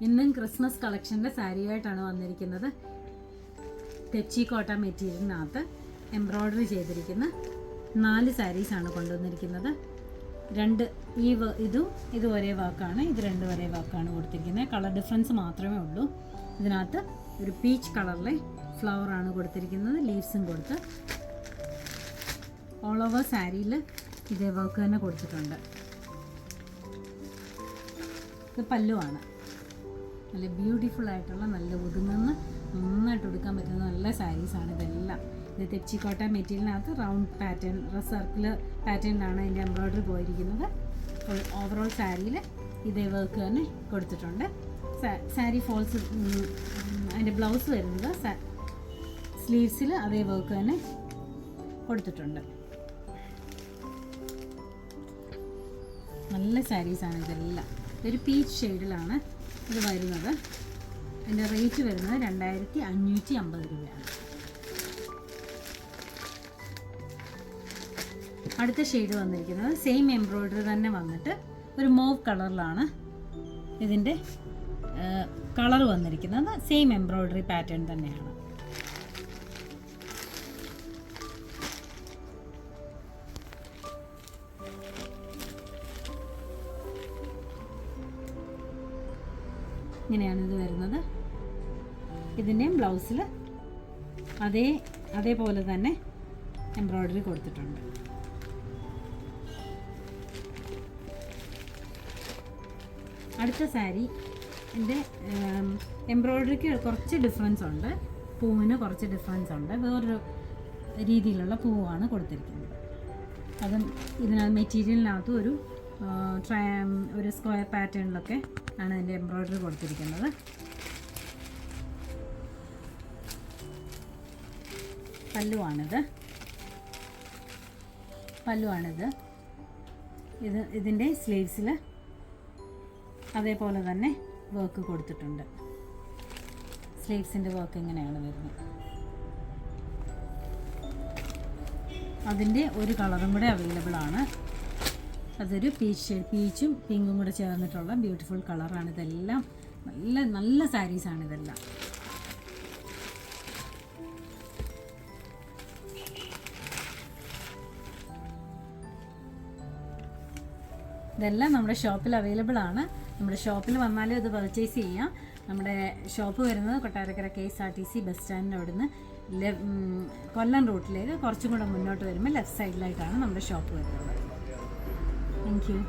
ഇന്നും ക്രിസ്മസ് കളക്ഷൻ്റെ സാരിയായിട്ടാണ് വന്നിരിക്കുന്നത്. തെച്ചി കോട്ട മെറ്റീരിയലിനകത്ത് എംബ്രോയ്ഡറി ചെയ്തിരിക്കുന്ന 4 സാരീസാണ് കൊണ്ടുവന്നിരിക്കുന്നത്. ഇത് ഒരേ വാക്കാണ്, ഇത് 2 ഒരേ വാക്കാണ് കൊടുത്തിരിക്കുന്നത്. കളർ ഡിഫറൻസ് മാത്രമേ ഉള്ളൂ. ഇതിനകത്ത് ഒരു പീച്ച് കളറിലെ ഫ്ലവറാണ് കൊടുത്തിരിക്കുന്നത്, ലീവ്സും കൊടുത്ത്. ഓൾ ഓവർ സാരിയിൽ ഇതേ വർക്ക് തന്നെ കൊടുത്തിട്ടുണ്ട്. ഇത് പല്ലുവാണ്. നല്ല ബ്യൂട്ടിഫുൾ ആയിട്ടുള്ള, നല്ല ഒതുങ്ങുന്ന, നന്നായിട്ട് എടുക്കാൻ പറ്റുന്ന നല്ല സാരീസാണ് ഇതെല്ലാം. ഇത് തെച്ചിക്കോട്ട മെറ്റീരിയലിനകത്ത് റൗണ്ട് പാറ്റേൺ, സർക്കുലർ പാറ്റേണിലാണ് അതിൻ്റെ എംബ്രോയ്ഡറി പോയിരിക്കുന്നത്. ഓവറോൾ സാരിയിൽ ഇതേ വർക്ക് തന്നെ കൊടുത്തിട്ടുണ്ട്. സാരി ഫോൾസ്, അതിൻ്റെ ബ്ലൗസ് വരുന്നത് സ്ലീവ്സിൽ അതേ വർക്ക് തന്നെ കൊടുത്തിട്ടുണ്ട്. നല്ല സാരീസാണ് ഇതെല്ലാം. ഒരു പീച്ച് ഷെയ്ഡിലാണ് ഇത് വരുന്നത്. അതിൻ്റെ റേറ്റ് വരുന്നത് 2550 രൂപയാണ്. അടുത്ത ഷെയ്ഡ് വന്നിരിക്കുന്നത് സെയിം എംബ്രോയ്ഡറി തന്നെ വന്നിട്ട് ഒരു മോവ് കളറിലാണ് ഇതിൻ്റെ കളർ വന്നിരിക്കുന്നത്. സെയിം എംബ്രോയ്ഡറി പാറ്റേൺ തന്നെയാണ്. ഇങ്ങനെയാണ് ഇത് വരുന്നത്. ഇതിൻ്റെയും ബ്ലൗസിൽ അതേപോലെ തന്നെ എംബ്രോയ്ഡറി കൊടുത്തിട്ടുണ്ട്. അടുത്ത സാരി എൻ്റെ എംബ്രോയ്ഡറിക്ക് കുറച്ച് ഡിഫറൻസ് ഉണ്ട്, പൂവിന് കുറച്ച് ഡിഫറൻസ് ഉണ്ട്. വേറൊരു രീതിയിലുള്ള പൂവാണ് കൊടുത്തിരിക്കുന്നത്. അതും ഇതിനകത്ത് മെറ്റീരിയലിനകത്ത് ഒരു സ്ക്വയർ പാറ്റേണിലൊക്കെ ആണ് അതിൻ്റെ എംബ്രോയ്ഡറി കൊടുത്തിരിക്കുന്നത്. പല്ലുവാണിത്. ഇതിൻ്റെ സ്ലീവ്സിൽ അതേപോലെ തന്നെ വർക്ക് കൊടുത്തിട്ടുണ്ട്. സ്ലീവ്സിൻ്റെ വർക്ക് ഇങ്ങനെയാണ് വരുന്നത്. അതിൻ്റെ ഒരു കളറും കൂടെ അവൈലബിൾ ആണ്. അതൊരു പീച്ചും പിങ്കും കൂടെ ചേർന്നിട്ടുള്ള ബ്യൂട്ടിഫുൾ കളറാണ്. ഇതെല്ലാം നല്ല നല്ല സാരീസാണ് ഇതെല്ലാം. ഇതെല്ലാം നമ്മുടെ ഷോപ്പിൽ അവൈലബിൾ ആണ്. നമ്മുടെ ഷോപ്പിൽ വന്നാലും ഇത് പർച്ചേസ് ചെയ്യാം. നമ്മുടെ ഷോപ്പ് വരുന്നത് കൊട്ടാരക്കര KSRTC ബസ് സ്റ്റാൻഡിൻ്റെ അവിടുന്ന് കൊല്ലം റൂട്ടിലേക്ക് കുറച്ചും കൂടെ മുന്നോട്ട് വരുമ്പോൾ ലെഫ്റ്റ് സൈഡിലായിട്ടാണ് നമ്മുടെ ഷോപ്പ് വരുന്നത്. Thank you.